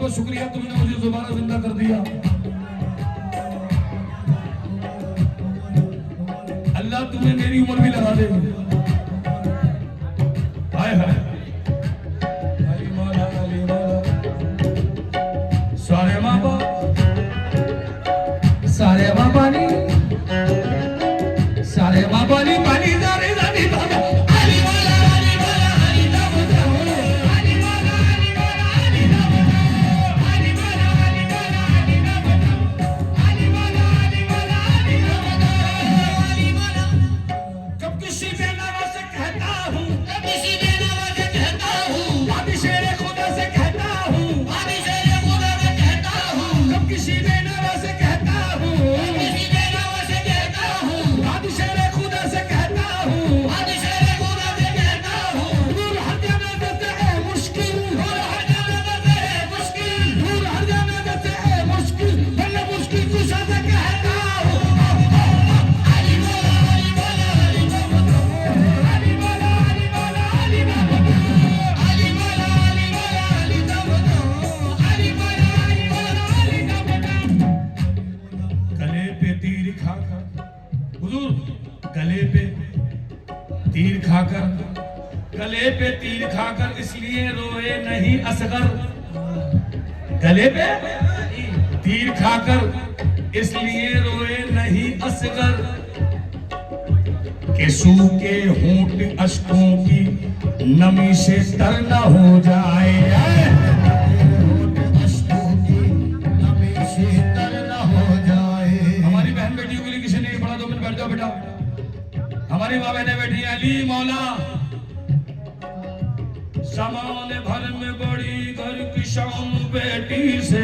बहुत शुक्रिया, तुमने मुझे दोबारा जिंदा कर दिया। अल्लाह तुम्हें मेरी उम्र भी लगा दे। हाय हाय अली मौला सारे माँ बाप सारे माँ पानी सारे माँ पानी पानी सारे दादी बाबा अली मौला अली मौला अली दाऊद अली मौला अली मौला अली दाऊद अली मौला अली मौला अली दाऊद अली मौला अली मौला अली दाऊद अली मौला। कब किसी बेनवा से कहता हूँ, कब किसी बेनवा से कहता हूँ, अभी शेरे खुदा से कहता हूँ, अभी शेरे खुदा से कहता हूँ, कब किसी बेनवा से कहता हूँ, किसी बेनवा से कहता हूँ, अभी शेरे खुदा से कहता हूँ, अभी शेरे खुदा से कहता हूँ। दूर हट जाने देते हैं मुश्किल, दूर हट जाने देते हैं मुश्किल, दूर हट जाने देते हैं मुश्किल, पहले मुश्किल कुशा से कहता हूँ अली मौला अली मौला अली दाऊद अली मौला अली मौला अली दाऊद अली मौला अली मौला अली दाऊद अली मौला अली मौला अली दाऊद। गले पे तीर खाकर हुजूर, गले पे तीर खाकर, गले पे तीर खाकर इसलिए रोए नहीं असगर, गले पे तीर खाकर इसलिए रोए नहीं असगर, कि सूखे होंठ अश्कों की नमी से तर न हो जाए, होंठ अश्कों की नमी से तर न हो जाए। हमारी बहन बेटियों के लिए किसी ने पढ़ा, 2 मिनट बैठ जाओ बेटा। हमारी माँ बहने बैठी है, अली मौला सामान भर में बड़ी घर की शान बेटी से,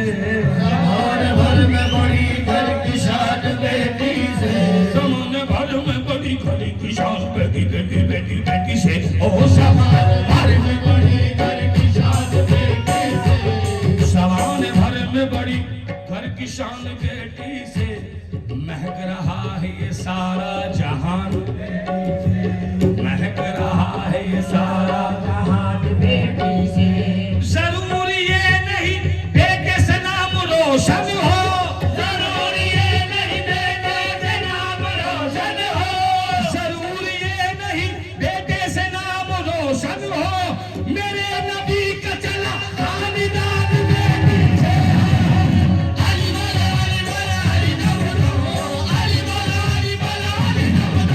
सामान भर में बड़ी घर की शान बेटी से, सामान भर में बड़ी घर की शान बेटी बेटी बेटी बेटी से, ओ सामान भर में बड़ी घर की शान बेटी से, सामान भर में बड़ी घर की शान बेटी से, महक रहा है ये सारा जहान, महक रहा है ये सारा जहान बेटी से। जरूरी ये नहीं बेटे से नाम रोशन हो, जरूरी ये नहीं बेटे से नाम रोशन हो, जरूरी ये नहीं बेटे से नाम रोशन हो, मेरे नबी का चला खानदान बेटी से। अली मौला अली मौला अली दाऊद अली मौला अली मौला अली दाऊद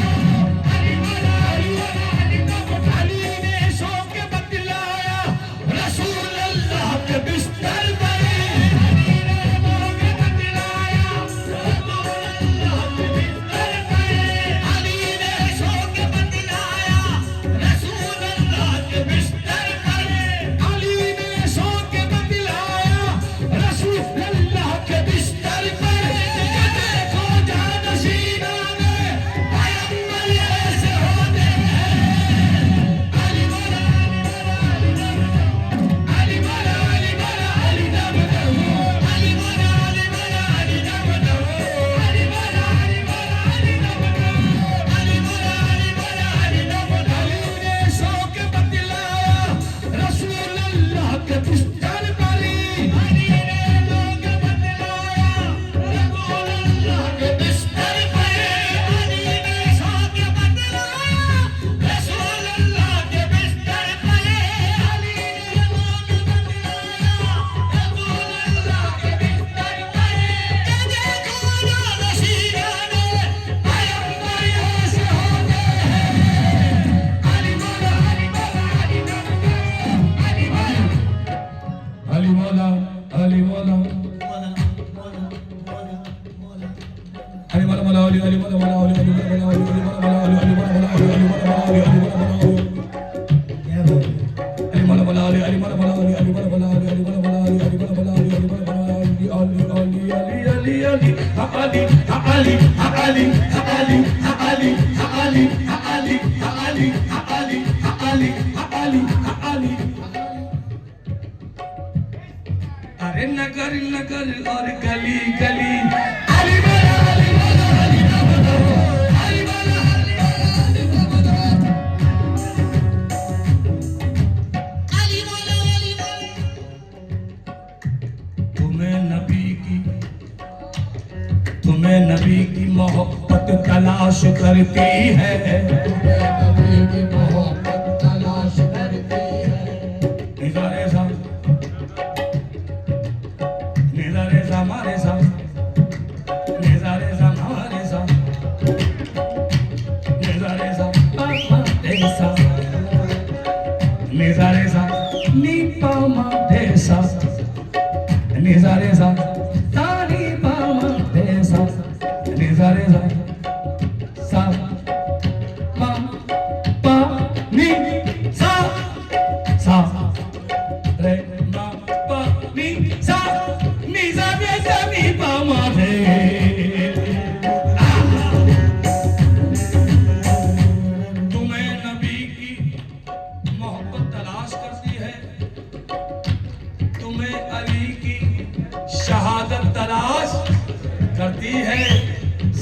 अली मौला अली मौला अली दाऊद। अली ने शौक के बतलाया रसूल अल्लाह के बिस्तर पर, अली ने शौक के बतलाया रसूल अल्लाह के बिस्तर पर, अली ने शौक के बतलाया रसूल अल्लाह के बिस्तर पर, अली ने शौक के बतलाया रसूल अल्लाह के बिस्तर पर। देखो जानशीना ने पैगंबर ऐसे होते हैं, अली मौला अली मौला अली मौला अली मौला अली दाऊद अली मौला अली मौला अली दाऊद अली मौला अली मौला अली दाऊद अली मौला अली मौला अली दाऊद। अली ने शौक बतलाया रसूल अल्लाह के बिस्तर पर, अली ने शौक बतलाया रसूल अल्लाह के बिस्तर पर, अली ने शौक बतलाया रसूल अल्लाह के बिस्तर पर, अली ने शौक बतलाया रसूल अल्लाह के बिस्तर पर। देखो जानशीना ने पैगंबर ऐसे होते हैं, अली मौला अली मौला अली दाऊद अली मौला अली मौला अली मौला अली मौला मौला अली अली मौला मौला अली अली मौला मौला अली अली मौला मौला अली अली मौला मौला अली अली मौला मौला अली अली मौला मौला अली मौला मौला अली अली मौला मौला अली अली मौला मौला अली अली मौला मौला अली अली मौला मौला अली अली मौला मौला अली अली अली अली अली हा अली हा अली हा अली हा अली हा अली हा अली हा अली हा अली हा अली हा अली हा अली हा अली। अरे नगर नगर और गली गली अली मौला अली मौला अली दाऊद अली मौला अली मौला अली दाऊद अली मौला अली मौला तुम्हें नबी की मोहब्बत तलाश करती है, नबी की मोहब्बत तलाश करती है। निजारे सा निजारे सा मारे सा निजारे सा मारे सा निजारे सा मारे सा निजारे सा नी पा मारे सा निजारे सा तारी पा मारे सा निजारे सा सा मा पा नी सा सा रे मा पा नी सा नी सा रे सा नी पा मा रे। तुम्हें नबी की मोहब्बत तलाश करती है, तुम्हें अली की शहादत तलाश करती है।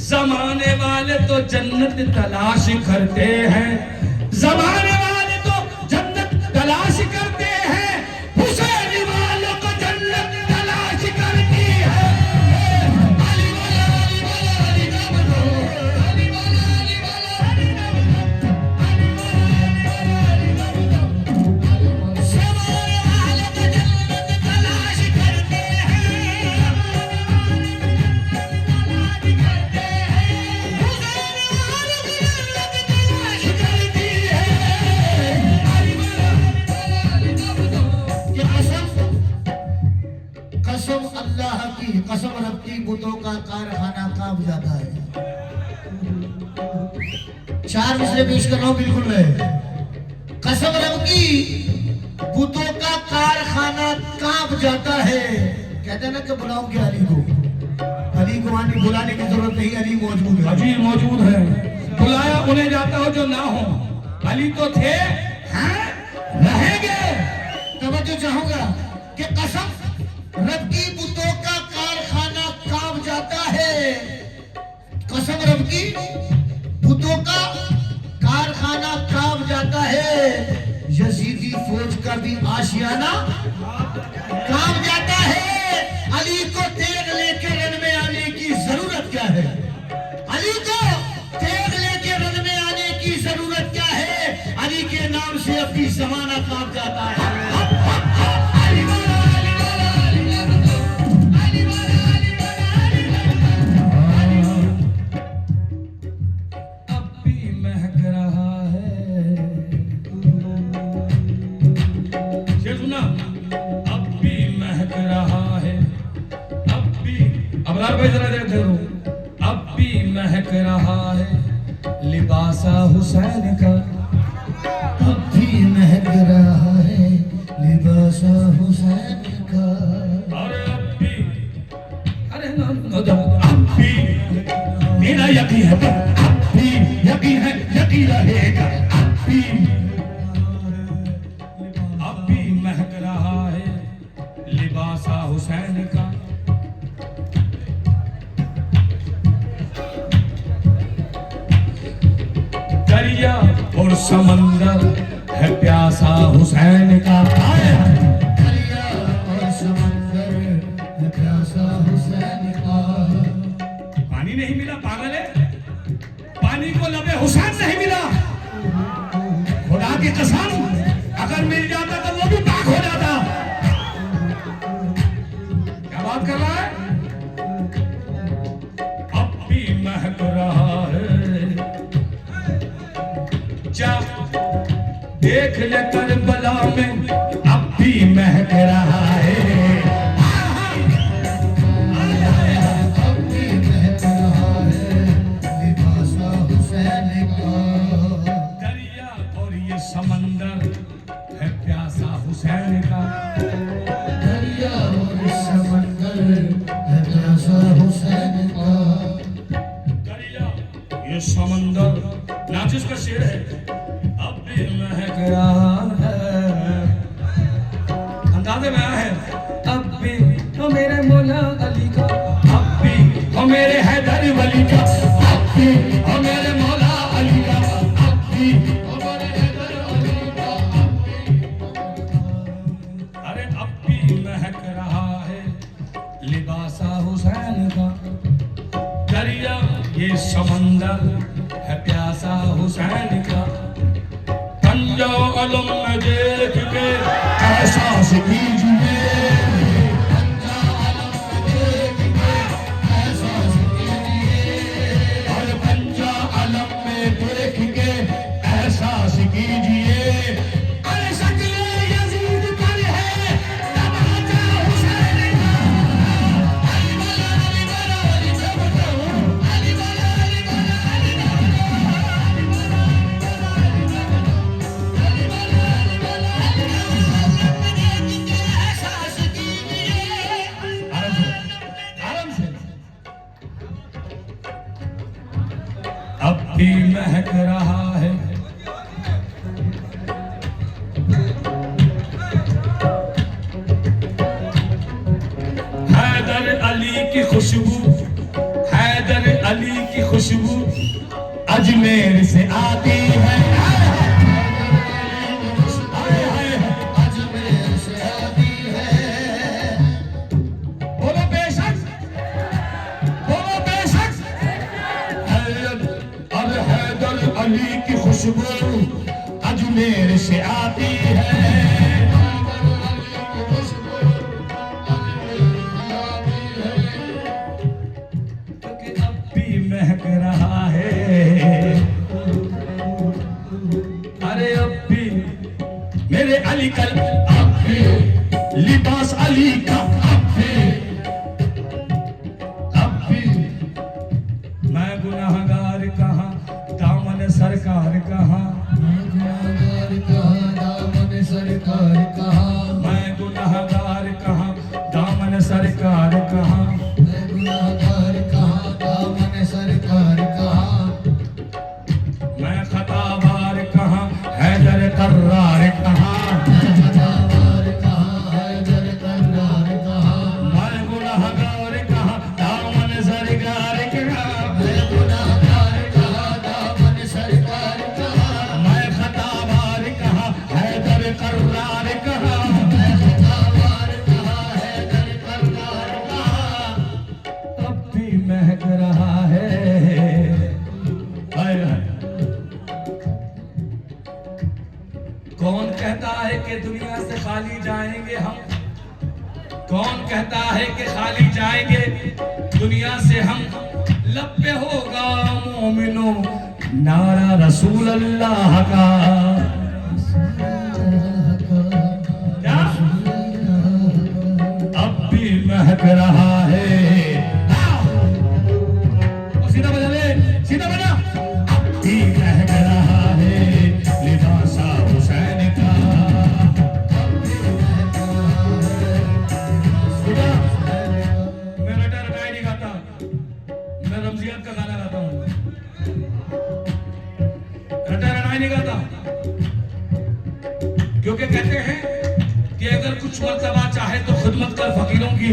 जमाने वाले तो जन्नत तलाश करते हैं, जमाने वाले तो जन्नत तलाश करते हैं, हुसैन वालों को जन्नत तलाश करती है। अली वाला अली वाला अली ना बनो, अली वाला अली वाला अली ना बनो, अली वाला अली ना बनो। जमाने वाले तो जन्नत तलाश करते हैं, कसम अल्लाह की, कसम रब की, बुतों का कारखाना कांप जाता है। 4 मिसरे पेश कर रहा हूं, बिल्कुल है। कसम रब की, बुतों का कारखाना कांप जाता है। कहते हैं ना कि बुलाऊं क्या अली को? अली को आने बुलाने की जरूरत नहीं, अली मौजूद है। अजी मौजूद है, बुलाया उन्हें जाता हो जो ना हो। अली तो थे, हैं, रहेंगे। तवज्जो चाहूंगा कि कसम रब की, बुतों का कारखाना कांप जाता है। कसम रब की, बुतों का कारखाना कांप जाता है। यजीदी फौज का भी आशियाना कांप जाता है। अली को तेग लेके रन में आने की जरूरत क्या है? अली को तेग लेके रन में आने की जरूरत क्या है? अली के नाम से अपनी जमाना कांप जाता है। अली वाला अली वाला अली ना बनो, अली वाला अली वाला अली ना बनो। अब भी महक रहा है, ये सुना, अब भी महक रहा है, अब भी, अबरार भाई जरा देख दो, अब भी महक रहा है लिबासा हुसैन का, अब भी महक रहा है लिबासा हुसैन का। अरे अब भी, अरे ना अब भी मेरा यकीन है, अब भी यकीन है, यकीन रहेगा। अब भी महक रहा है लिबासा हुसैन का। दरिया और समंदर है प्यासा हुसैन का। दरिया और समंदर है प्यासा हुसैन का। पानी नहीं मिला, पागल है, पानी को लबे हुसैन नहीं मिला। खुदा की कसम, अगर मिल जाता तो वो भी पाक हो जाता। क्या बात कर रहा है? अब भी महक रहा है, जा देख ले करबला में, अब भी महक रहा है। अब भी महक रहा है लिबासा हुसैन का। दरिया और ये समंदर है प्यासा हुसैन का। दरिया और समंदर है प्यासा हुसैन का। दरिया ये समंदर, नाजिस का शेर है। अब भी महक रहा है, अंदाजे में आया है। अब भी तो मेरे मौला अली का, अब भी तो मेरे हैदर वली का, अब भी तो मेरे मौला अली का, अब भी तो मेरे हैदर वली का, अब भी। अरे अब भी महक रहा है लिबासा हुसैन का। दरिया ये समंदर है प्यासा हुसैन का। पंजा अलम में देख के एहसास कीजिए, पंजा अलम में देख के एहसास कीजिए, और पंजा अलम में देख के एहसास कीजिए। अरे शक्ल यजीद पर है तमाचा हुसैन का। अली वाला अली वाला अली सबको, अली वाला अली वाला अली आराम से। अब भी महक रहा है हैदर अली की खुशबू, हैदर अली की खुशबू अजमेर से आती है। अजमेर से आती है। बोलो बेशक, बोलो बेशक। अब हैदर अली की खुशबू अजमेर से आती है। क्योंकि अब भी महक रहा है। अरे अब भी मेरे अली का, अब भी लिबास अली का, अब भी मैं गुनाहगार कहाँ दामन सरकार कहाँ, गुनाहगार कहाँ दामन सरकार कहाँ, मैं गुनाहगार कहाँ दामन सरकार कहाँ, मैं गुनाहगार कहाँ दामन सरकार कहाँ, मैं खतावार कहाँ हैदर कर्रार कहाँ, मैं खतावार कहाँ हैदर कर्रार कहाँ, मैं गुनाहगार कहाँ दामन सरकार कहाँ, मैं गुनाहगार कहाँ दामन सरकार कहाँ, मैं खतावार कहाँ हैदर कर्रार कहाँ। मैं खतावार कहाँ हैदर कर्रार कहाँ। अब भी महक रहा है। हाय हाय। कौन कहता है कि दुनिया से खाली जाएंगे हम? कौन कहता है कि खाली जाएंगे दुनिया से हम? लब पे होगा मोमिनो नारा रसूल अल्लाह का। क्या? अब भी महक रहा है। और सीधा बजा ले, सीधा बजा। अब भी महक रहा है लिबासा हुसैन का। सीधा। मैं रटा रटाई नहीं गाता, मैं रमजियत का गाना गाता हूँ। रटा रटाई नहीं गाता, क्योंकि कहते हैं कि अगर कुछ मर्तबा चाहे तो खिदमत कर फकीरों की।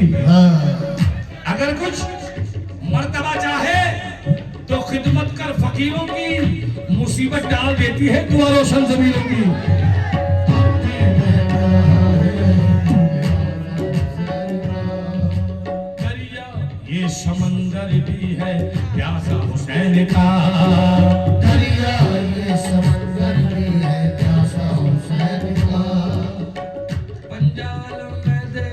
अगर कुछ मर्तबा चाहे तो खिदमत कर फकीरों की, मुसीबत डाल देती है दुआ रोशन जमीनों की। दरिया ये समंदर भी है प्यासा हुसैन का। दरिया ये समंदर भी है प्यासा हुसैन का। पंजाल में दे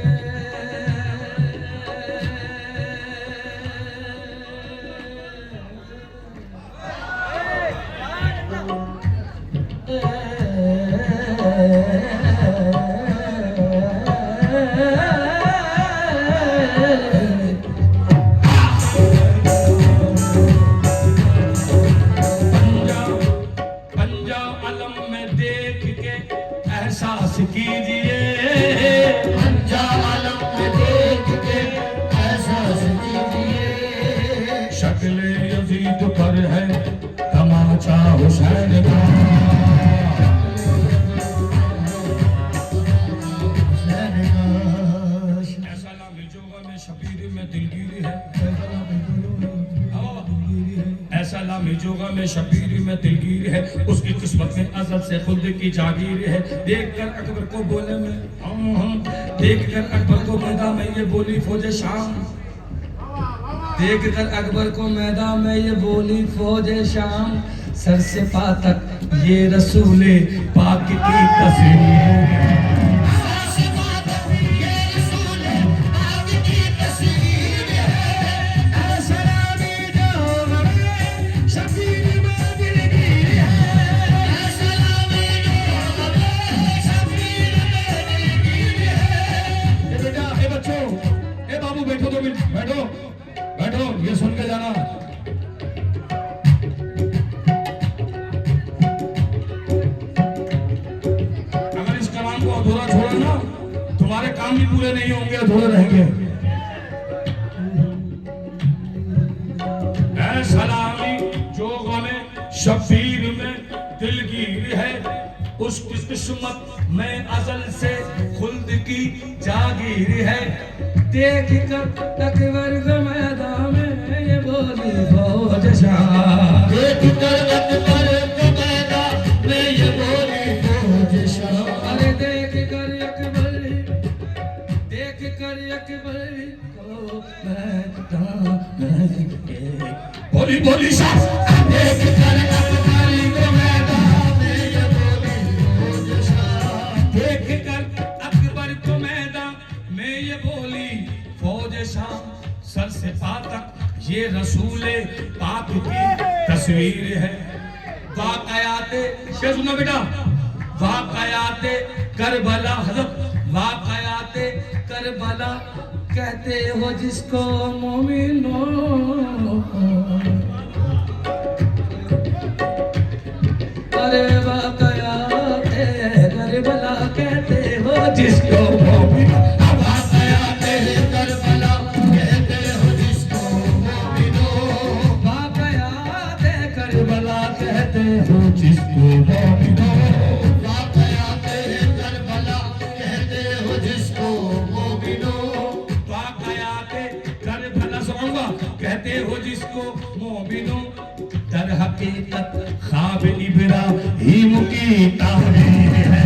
पंजाब अलम में देख के एहसास कीजिए, पंजा आलम में देख के एहसास कीजिए। शक्ल यजीद पर है तमाचा हुसैन का। हुसैन का। ऐसा नाम है जोगा में शबीर में दिलगीरी है, ऐसा सलामी जोगा में शबीर में दिलगीर है, उसकी किस्मत में अजल से खुद की जागीर है। देखकर अकबर को बोले में देखकर अकबर को मैदान में ये बोली फौज शाम, देखकर अकबर को मैदान में ये बोली फौज शाम, सर से पा तक ये रसूले पाक की तस्वीर। बैठो बैठो, ये सुन के जाना। अगर इस कलाम को अधूरा छोड़ा ना, तुम्हारे काम भी पूरे नहीं होंगे, अधूरे रहेंगे। ऐ सलामी जो गमे शबीर में दिलगीर है, उसकी किस्मत में अजल से खुल्द की जागीर है। देख कर अकबर को मैदान में ये बोली फौज शाम, देख कर अकबर को मैदान में ये बोली फौज शाम। अरे देख कर अकबर को मैदान में बोली बोली शाम, देख कर अकबर को मैदान में ये बोली फौज शाम। देख कर अकबर को मैदान में ये बोली फौज शाम, सर से पा तक ये रसूले पाक की तस्वीर है। वाक़याते क्या सुना बेटा, वाक़याते करबला, हज़रत वाक़याते करबला कहते हो जिसको मोमिनो, अरे वाक़याते करबला कहते हो जिसको मोमिनो, जिसको मोमिनो, वाक़याते करबला कहते हो जिसको मोमिनो। वाक़याते करबला सुनूंगा कहते हो जिसको मोमिनो, दर हकीकत ख्वाब इब्राहीम की तारीफ है।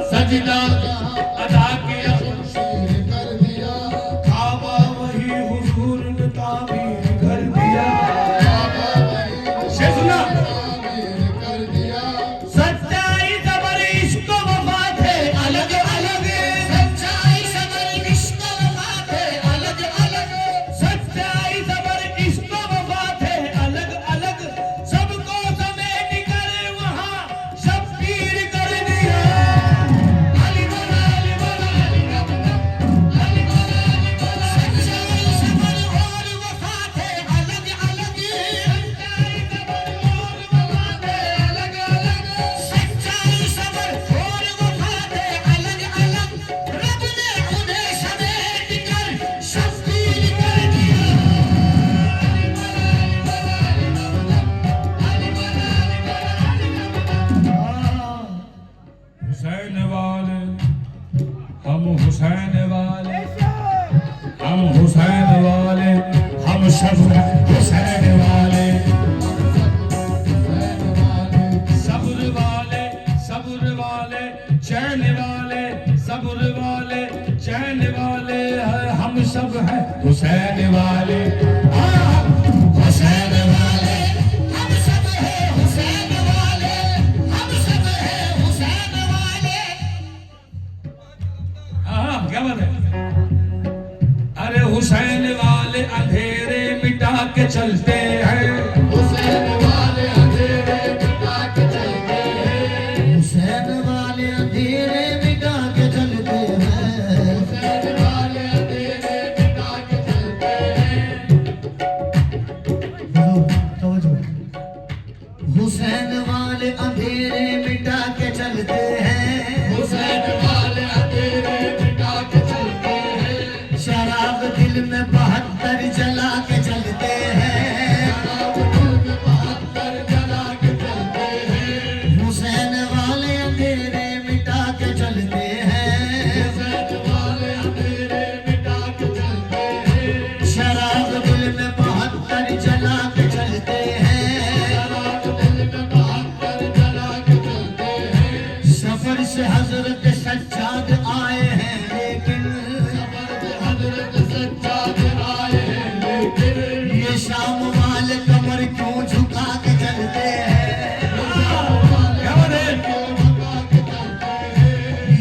सजदा अदा किया कर दिया, काबा वही हुजूर ने तामीर कर दिया। शेख सुना, कर दिया। सच्चाई सबर इश्क वफा थे अलग अलग, सच्चाई सबर इश्क वफा थे अलग अलग, सच्चाई सबर इश्क वफा थे अलग अलग, सबको समेट कर वहाँ शब्बीर कर दिया। सच्चाई सबर और वफा थे अलग अलग, सच्चाई सबर और वफा थे अलग अलग, रब ने उन्हें समेट कर शब्बीर कर दिया। हुसैन वाले हम हुसैन वाले, हम हुसैन वाले, हम सब हुसैन वाले, सब्र वाले, सब्र वाले, चैन वाले, सब्र वाले, चैन वाले, हम सब हैं हुसैन वाले। हुसैन वाले हम सब हैं हुसैन वाले, हम सब हैं हुसैन वाले। क्या बात है। सफर से हजरत सज्जाद आए हैं लेकिन ये शाम वाले कमर क्यों झुका के चलते हैं?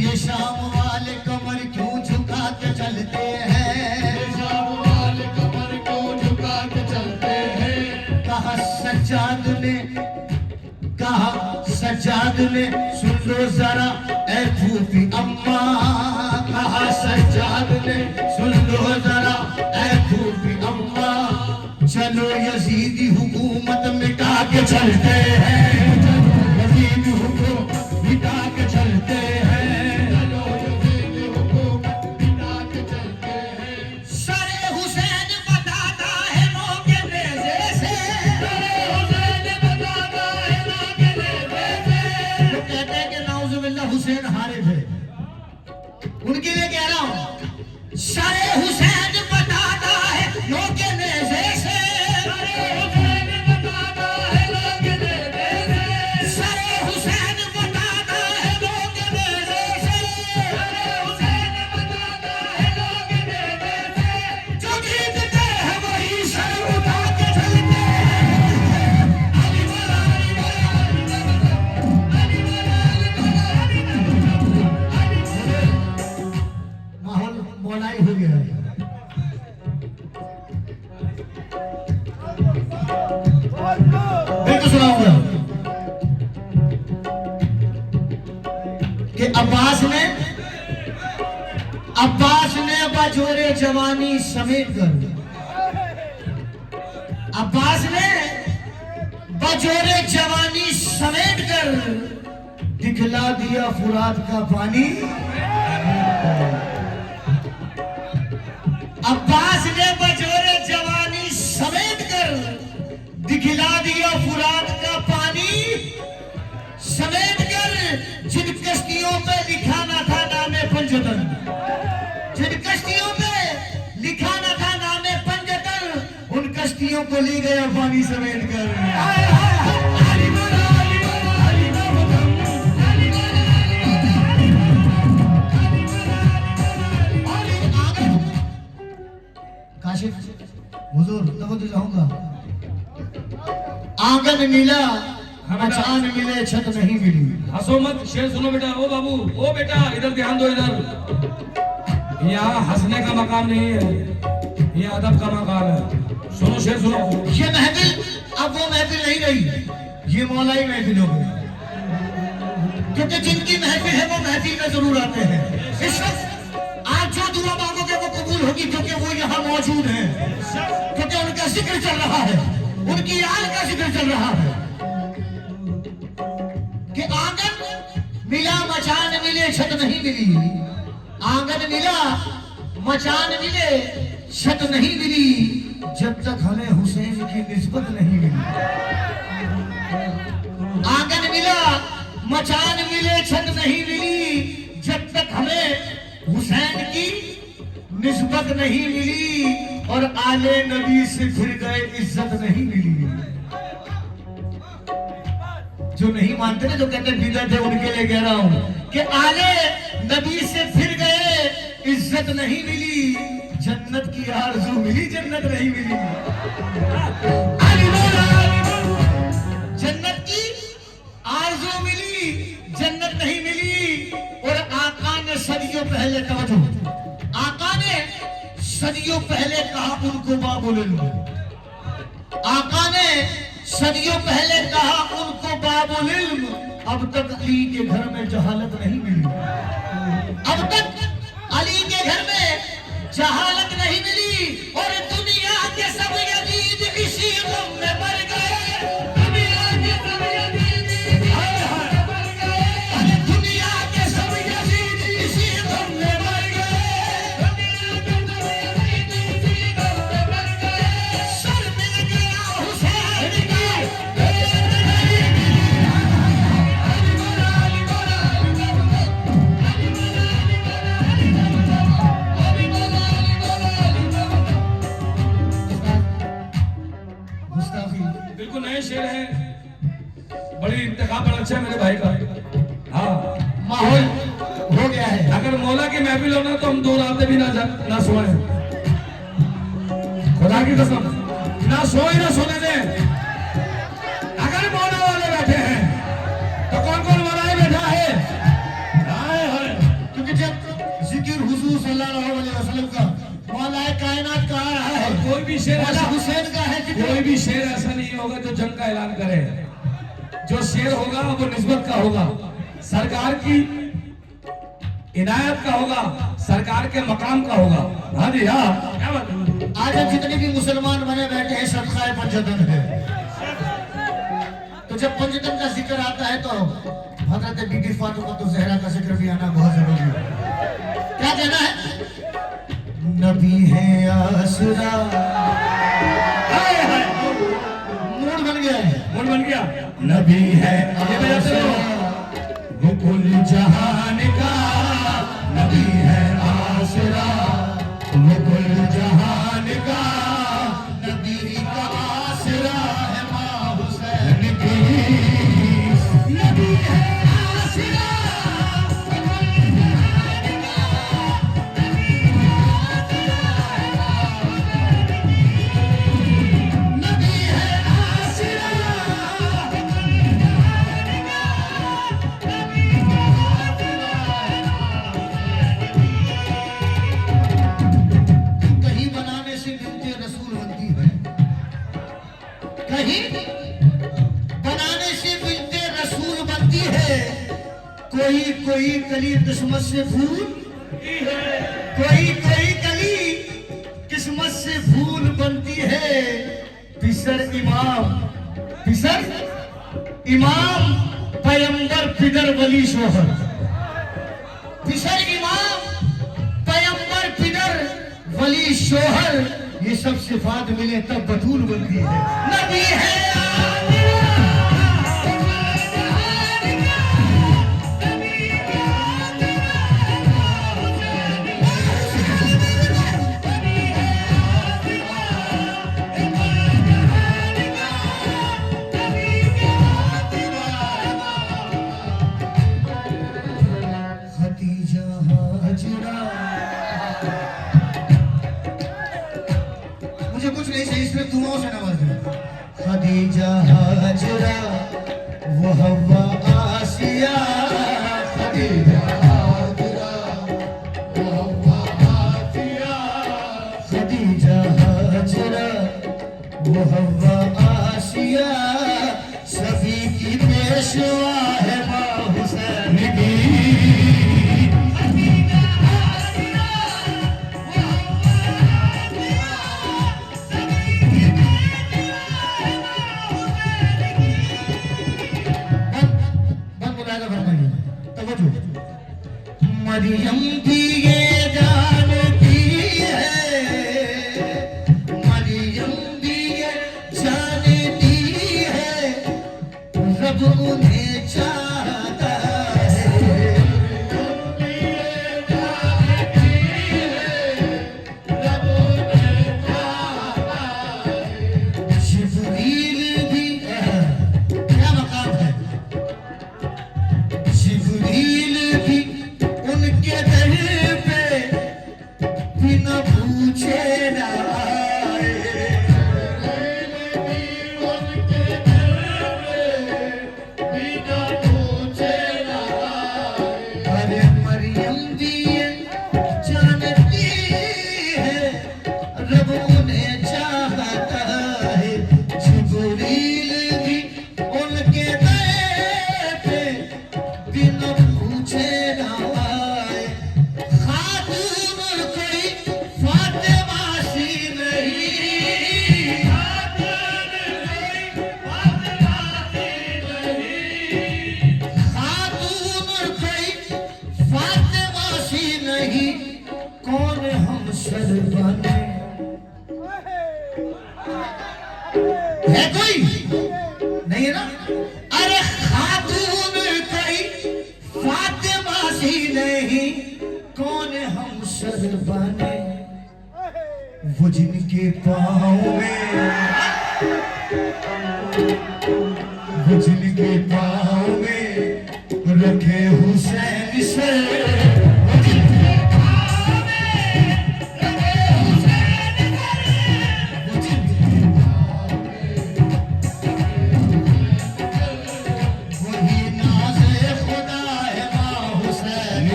ये शाम वाले कमर क्यों झुका के चलते हैं? कहा सज्जाद ने सुन लो जरा ऐ फूफी अम्मा। कहा सज्जाद ने सुन लो जरा ऐ फूफी अम्मा। चलो यजीदी हुकूमत मिटा के चलते हैं। यजीदी हुकूमत मिटा के चलते हैं। सरे हुसैन बताता है मौके नेज़े से। वो कहते हैं कि नाउज़ुबिल्लाह हुसैन हारे थे। उनके लिए कह रहा हूं सरे हुसैन बताता है मौके नेज़े से। मौलाई हो गया है। बिल्कुल सुनाऊंगा कि अब्बास ने बजोरे जवानी समेट कर अब्बास ने बजोरे जवानी समेट कर दिखला दिया फुरात का पानी। अब्बास ने बजोरे जवानी समेट कर दिखला दिया फुरात का पानी। समेट कर जिन कश्तियों पे लिखा ना था नामे पंजतन। जिन कश्तियों पे लिखा ना था नामे पंजतन उन कश्तियों को ले गया पानी समेट कर। हुजूर तवज्जो चाहूंगा। आंगन मिला मचान मिले छत नहीं मिली। हंसो मत, शेर सुनो बेटा। ओ बाबू, ओ बेटा इधर ध्यान दो। इधर यहाँ हंसने का मकाम नहीं है, ये अदब का मकाम है। सुनो शेर सुनो। ये महफिल अब वो महफिल नहीं रही, ये मौलाई महफिल हो गई। क्योंकि जिनकी महफिल है वो महफिल में जरूर आते हैं। इस वक्त आज जो दुआ मांगोगे वो कबूल होगी क्योंकि वो यहाँ मौजूद है। क्योंकि उनका जिक्र चल रहा है, उनकी आल का जिक्र चल रहा है कि आंगन मिला मचान मिले छत नहीं मिली। आंगन मिला मचान मिले छत नहीं मिली जब तक हमें हुसैन की निस्बत नहीं मिली। आंगन मिला मचान मिले छत नहीं मिली जब तक हमें हुसैन की निस्बत नहीं मिली। और आले नबी से फिर गए इज्जत नहीं मिली। जो नहीं मानते ना, जो कहते बिदअत है, उनके लिए कह रहा हूं कि आले नबी से फिर गए इज्जत नहीं मिली। जन्नत की आरज़ू मिली, जन्नत नहीं मिली। जन्नत की आरज़ू मिली, जन्नत नहीं मिली। और आका ने सदियों पहले आका ने सदियों पहले कहा उनको बाबुल इल्म। आका ने सदियों पहले कहा उनको बाबुल इल्म। अब तक अली के घर में जहालत नहीं मिली। अब तक अली के घर में जहालत नहीं मिली। और दुनिया के सब यजीद इसी गम में मर गए। दुनिया के सब यजीद मर गए। अरे दुनिया के सब यजीद इसी गम में मर गए। दुनिया के सब यजीद इसी गम में मर गए। सर मिल गया हुसैन का। गया है। अगर मौला की महफिल होना तो हम 2 रातें भी ना सोए, खुदा की कसम, ना सोए ना सोने दें। अगर मौला वाले बैठे हैं तो कौन कौन मौला बैठा है? आए हाय। क्योंकि जब जिक्र हुजूर सल्लल्लाहु अलैहि वसल्लम का, मौलाए कायनात का आ रहा है, कोई भी शेर मौला ऐसा, हुसैन का है जिक्र। कोई भी शेर ऐसा नहीं होगा जो जंग का ऐलान करे। जो शेर होगा वो निस्बत का होगा, सरकार की इनायत का होगा, सरकार के मकाम का होगा। हाँ जी हाँ, क्या बात है? आज हम जितने भी मुसलमान बने बैठे हैं सदकाए पंचतन है। तो जब पंचतन का जिक्र आता है तो हजरत बीबी फातिमा तो जहरा का जिक्र भी आना बहुत जरूरी है। क्या कहना है? नबी है आसरा। हाय हाय, मूड बन गया है, मूड बन गया। नबी है, ये बजाते रहो। वो कुल जहान का नबी है आसरा, वो कुल जहान का नबी का आसरा है माँ हुसैन की। नबी है आसरा, नबी है आसरा। कहीं बनाने से बिनते रसूल बनती है, कहीं बनाने से बिनते रसूल बनती है। कोई कोई कली किस्मत से फूल, कोई कोई कली किस्मत से फूल बनती है। पिसर इमाम पैगंबर पिदर वली शोहर। पिसर इमाम पैगंबर पिदर वली शोहर, ये सब सिफात मिले तब बतूल बनती है। नबी है खदीजा हाजरा। मुझे कुछ नहीं चाहिए, इसमें दुआओं से नवाज दो। खदीजा हाजरा वो हवा आसिया। खदीजा हाजरा वो हवा आसिया। खदीजा हाजरा वो हवा आसिया। सभी की पेशवा है माँ हुसैन की। मरियम भी ये जानती है, मरियम भी ये जानती है, रब उन्हें चाहता है। जिब्रील भी, क्या मकाम है? जिब्रील भी उनके दर पे बिना पूछे ना आए। उनके दर पे बिना पूछे ना आए। अरे मरियम भी ये जानती है, रब उन्हें चाहता है। जिब्रील भी उनके दर पे बिना पूछे ना आए। खातून कोई फातिमा सी नहीं, खातून कोई फातिमा सी नहीं, खातून कोई फातिमा सी नहीं। कौन हम सर बने, है कोई नहीं है ना? अरे खातून कोई फातिमा सी नहीं, कौन हम सर बने। वो जिनके पाँव में, वो जिनके पाँव में रखे हुसैन सर।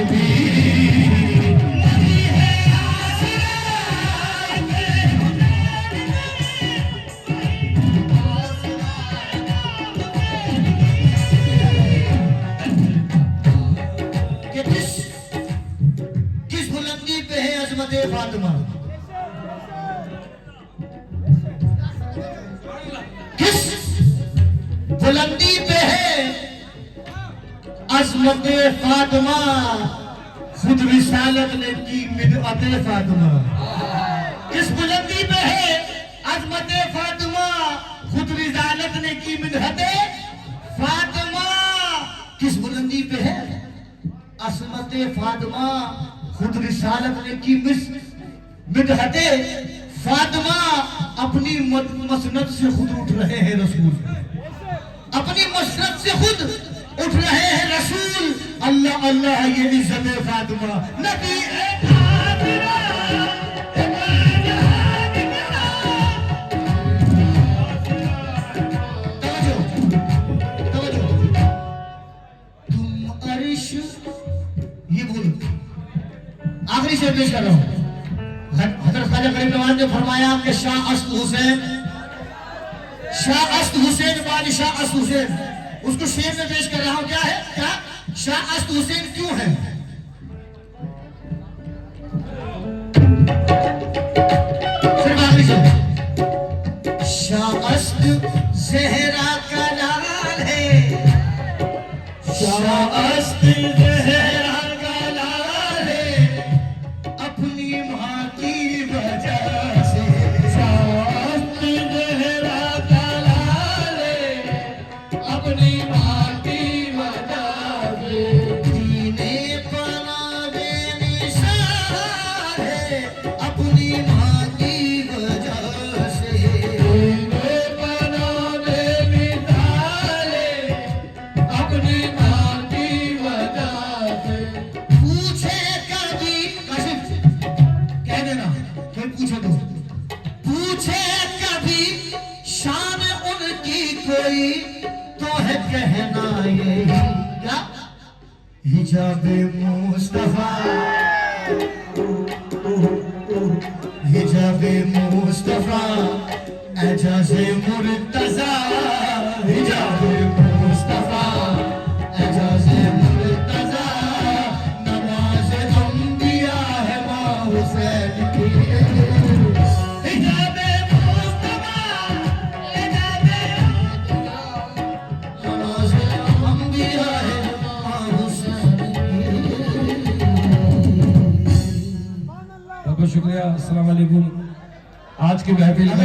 भी नबी है आसराए कि किस बुलंदी पे है अजमत फातिमा, किस बुलंदी पे है अजमत फातिमा, खुद रिसालत ने की मिदअत फातिमा। किस बुलंदी पे है अजमत फातिमा, खुद रिसालत ने की मिदअत फातिमा। किस बुलंदी पे है अजमत फातिमा, खुद रिसालत ने की मिदअत फातिमा। अपनी मसनद से खुद उठ रहे हैं रसूल, अपनी मसनद से खुद उठ रहे हैं रसूल। अल्लाह अल्लाह ये इज्जत फातिमा, नबी है आसरा तुम अर्श, ये बोलो आखिरी शेर पेश कर रहा हूं। हजरत ख्वाजा गरीब नवाज ने फरमाया कि शाह अस्त हुसैन, शाह अस्त हुसैन, बादशाह अस्त हुसैन, उसको शेर में पेश कर रहा हूं। क्या है, क्या शाह अस्त हुसैन क्यों है? सिर्फ आखिरी शेर, शाह अस्त ज़हरा का लाल है, शाह अस्त ज़हरा का लाल है, अपनी माँ की वजह से। शाह अस्त ज़हरा का लाल है, अपनी माँ की वजह से। दीने पना बेनिशान है, अपनी माँ की वजह से। दीने पना बेमिसाल है, अपनी माँ की वजह से। पूछे कभी काशिफ, कह देना कोई पूछे तो, पूछे कभी शान उनकी कोई तो है कहना यही, क्या हिजाब मुस्तफा, हिजाब मुस्तफा, एजाज मुर्तजा, हिजाब मुस्तफा, एजाज मुर्तजा, नमाज अंबिया है माँ हुसैन की। हिजाब मुस्तफा, एजाज नमाज अंबिया है माँ हुसैन की। बहुत शुक्रिया। अस्सलाम वालेकुम। आज की महफिल में